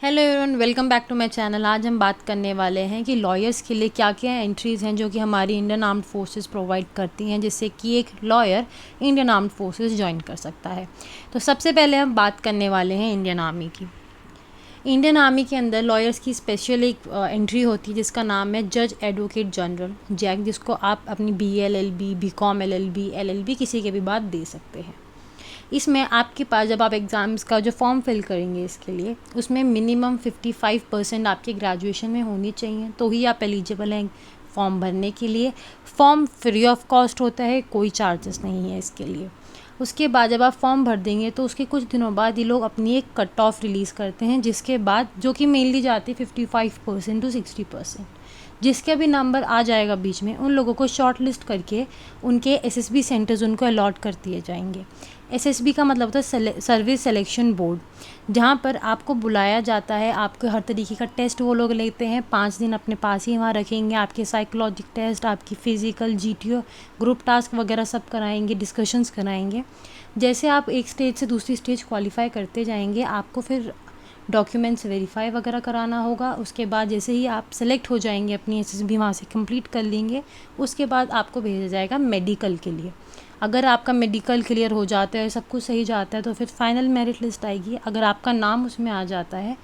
Hello everyone, welcome back to my channel. आज हम बात करने वाले हैं कि लॉयर्स के लिए क्या क्या एंट्रीज़ हैं जो कि हमारी इंडियन आर्म्ड फोर्सेस प्रोवाइड करती हैं, जिससे कि एक lawyer Indian armed forces join कर सकता है। तो सबसे पहले हम बात करने वाले हैं इंडियन आर्मी की। इंडियन आर्मी के अंदर लॉयर्स की स्पेशल एक एंट्री होती है जिसका नाम है जज एडवोकेट जनरल जैक, जिसको आप अपनी BA LLB, BCom LLB, LLB किसी के भी बाद दे सकते हैं। इसमें आपके पास जब आप एग्ज़ाम्स का जो फॉर्म फिल करेंगे इसके लिए, उसमें मिनिमम 55% आपके ग्रेजुएशन में होनी चाहिए, तो ही आप एलिजिबल हैं फॉर्म भरने के लिए। फॉर्म फ्री ऑफ कॉस्ट होता है, कोई चार्जेस नहीं है इसके लिए। उसके बाद जब आप फॉर्म भर देंगे तो उसके कुछ दिनों बाद ये लोग अपनी एक कट ऑफ रिलीज़ करते हैं, जिसके बाद जो कि मेनली जाती है 55% टू 60%। जिसके भी नंबर आ जाएगा बीच में, उन लोगों को शॉर्ट लिस्ट करके उनके SSB सेंटर्स उनको अलॉट कर दिए जाएंगे। SSB का मतलब होता है सर्विस सिलेक्शन बोर्ड, जहाँ पर आपको बुलाया जाता है। आपके हर तरीके का टेस्ट वो लोग लेते हैं, 5 दिन अपने पास ही वहाँ रखेंगे। आपके साइकोलॉजिक टेस्ट, आपकी फ़िज़िकल, GTO, ग्रुप टास्क वगैरह सब कराएंगे, डिस्कशंस कराएंगे। जैसे आप एक स्टेज से दूसरी स्टेज क्वालिफाई करते जाएंगे, आपको फिर डॉक्यूमेंट्स वेरीफाई वगैरह कराना होगा। उसके बाद जैसे ही आप सेलेक्ट हो जाएंगे, अपनी SSB वहाँ से कंप्लीट कर लेंगे, उसके बाद आपको भेजा जाएगा मेडिकल के लिए। अगर आपका मेडिकल क्लियर हो जाता है, सब कुछ सही जाता है, तो फिर फाइनल मेरिट लिस्ट आएगी। अगर आपका नाम उसमें आ जाता है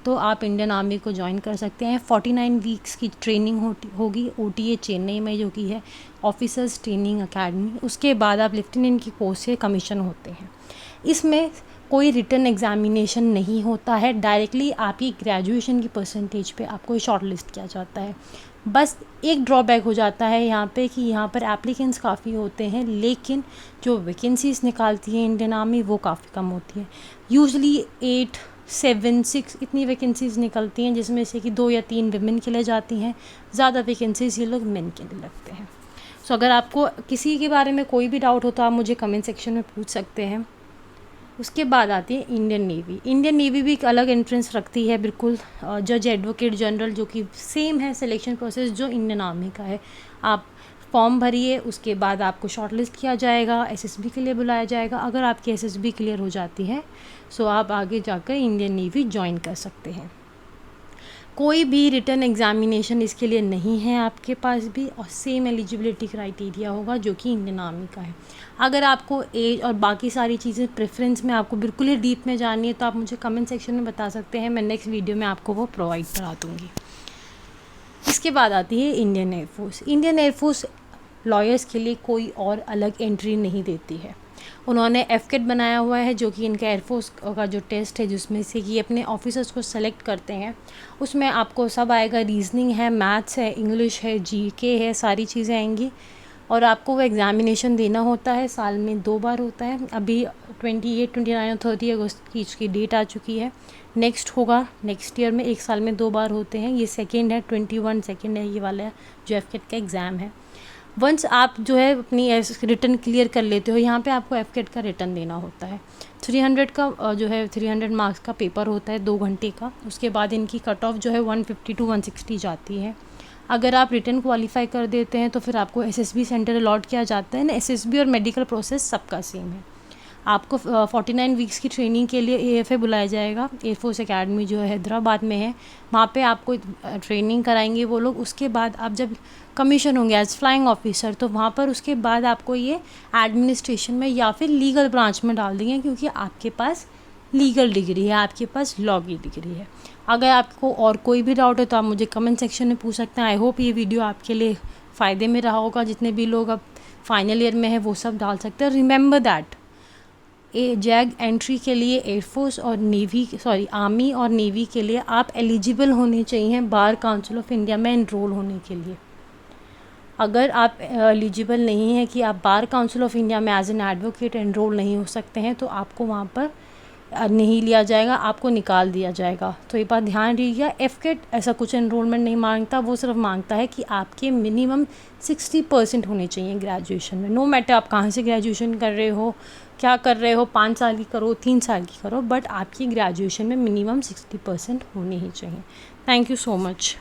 तो आप इंडियन आर्मी को ज्वाइन कर सकते हैं। 49 वीक्स की ट्रेनिंग होगी OTA चेन्नई में, जो कि है ऑफिसर्स ट्रेनिंग अकेडमी। उसके बाद आप लेफ्टिनेंट की पोस्ट से कमीशन होते हैं। इसमें कोई रिटन एग्जामिनेशन नहीं होता है, डायरेक्टली आपकी ग्रेजुएशन की परसेंटेज पे आपको शॉर्ट लिस्ट किया जाता है। बस एक ड्रॉबैक हो जाता है यहाँ पे कि यहाँ पर एप्लीकेंट्स काफ़ी होते हैं, लेकिन जो वैकेंसीज़ निकालती है इंडियन आर्मी वो काफ़ी कम होती है। यूजुअली 8, 7, 6 इतनी वैकेंसीज़ निकलती हैं, जिसमें से कि 2 या 3 विमेन के लिए जाती हैं। ज़्यादा वैकेंसीज़ ये लोग मेन के लिए लगते हैं। सो अगर आपको किसी के बारे में कोई भी डाउट हो तो आप मुझे कमेंट सेक्शन में पूछ सकते हैं। उसके बाद आती है इंडियन नेवी। इंडियन नेवी भी एक अलग एंट्रेंस रखती है, बिल्कुल जज एडवोकेट जनरल, जो कि सेम है सिलेक्शन प्रोसेस जो इंडियन आर्मी का है। आप फॉर्म भरिए, उसके बाद आपको शॉर्टलिस्ट किया जाएगा, SSB के लिए बुलाया जाएगा। अगर आपकी SSB क्लियर हो जाती है सो आप आगे जाकर इंडियन नेवी ज्वाइन कर सकते हैं। कोई भी रिटन एग्जामिनेशन इसके लिए नहीं है आपके पास भी, और सेम एलिजिबिलिटी क्राइटेरिया होगा जो कि इंडियन आर्मी का है। अगर आपको एज और बाकी सारी चीज़ें प्रेफरेंस में आपको बिल्कुल ही डीप में जाननी है तो आप मुझे कमेंट सेक्शन में बता सकते हैं, मैं नेक्स्ट वीडियो में आपको वो प्रोवाइड करा दूँगी। इसके बाद आती है Indian air force. Indian air force lawyers के लिए कोई और अलग एंट्री नहीं देती है। उन्होंने FCAT बनाया हुआ है, जो कि इनका एयरफोर्स का जो टेस्ट है, जिसमें से कि अपने ऑफिसर्स को सेलेक्ट करते हैं। उसमें आपको सब आएगा, रीजनिंग है, मैथ्स है, इंग्लिश है, GK है, सारी चीज़ें आएंगी। और आपको वो एग्ज़ामिनेशन देना होता है, साल में 2 बार होता है। अभी 28, 29 और 30 अगस्त की इसकी डेट आ चुकी है। नेक्स्ट होगा नेक्स्ट ईयर में, 1 साल में 2 बार होते हैं। ये सेकेंड है, 21 सेकेंड है ये वाला जो FCAT का एग्ज़ाम है। वंस आप जो है अपनी रिटर्न क्लियर कर लेते हो, यहाँ पे आपको FCAT का रिटर्न देना होता है। 300 का जो है 300 मार्क्स का पेपर होता है, 2 घंटे का। उसके बाद इनकी कट ऑफ जो है 150 टू 160 जाती है। अगर आप रिटर्न क्वालिफाई कर देते हैं तो फिर आपको SSB सेंटर अलॉट किया जाता है ना। SSB और मेडिकल प्रोसेस सबका सेम है। आपको 49 वीक्स की ट्रेनिंग के लिए AFA बुलाया जाएगा, एयरफोर्स एकेडमी जो है हैदराबाद में है। वहाँ पे आपको ट्रेनिंग कराएंगे वो लोग। उसके बाद आप जब कमीशन होंगे एज फ्लाइंग ऑफिसर, तो वहाँ पर उसके बाद आपको ये एडमिनिस्ट्रेशन में या फिर लीगल ब्रांच में डाल देंगे, क्योंकि आपके पास लीगल डिग्री है, आपके पास लॉ की डिग्री है। अगर आपको और कोई भी डाउट है तो आप मुझे कमेंट सेक्शन में पूछ सकते हैं। आई होप ये वीडियो आपके लिए फ़ायदे में रहा होगा। जितने भी लोग अब फाइनल ईयर में है वो सब डाल सकते हैं। रिमेंबर दैट जैग एंट्री के लिए एयरफोर्स और आर्मी और नेवी के लिए आप एलिजिबल होने चाहिए बार काउंसिल ऑफ इंडिया में एनरोल होने के लिए। अगर आप एलिजिबल नहीं है कि आप बार काउंसिल ऑफ इंडिया में एज एन एडवोकेट एनरोल नहीं हो सकते हैं, तो आपको वहाँ पर नहीं लिया जाएगा, आपको निकाल दिया जाएगा। तो ये बात ध्यान रखिएगा। FCAT ऐसा कुछ एनरोलमेंट नहीं मांगता, वो सिर्फ मांगता है कि आपके मिनिमम 60% होने चाहिए ग्रेजुएशन में। नो मैटर आप कहाँ से ग्रेजुएशन कर रहे हो, क्या कर रहे हो, 5 साल की करो, 3 साल की करो, बट आपकी ग्रेजुएशन में मिनिमम 60% होनी ही चाहिए। Thank you so much.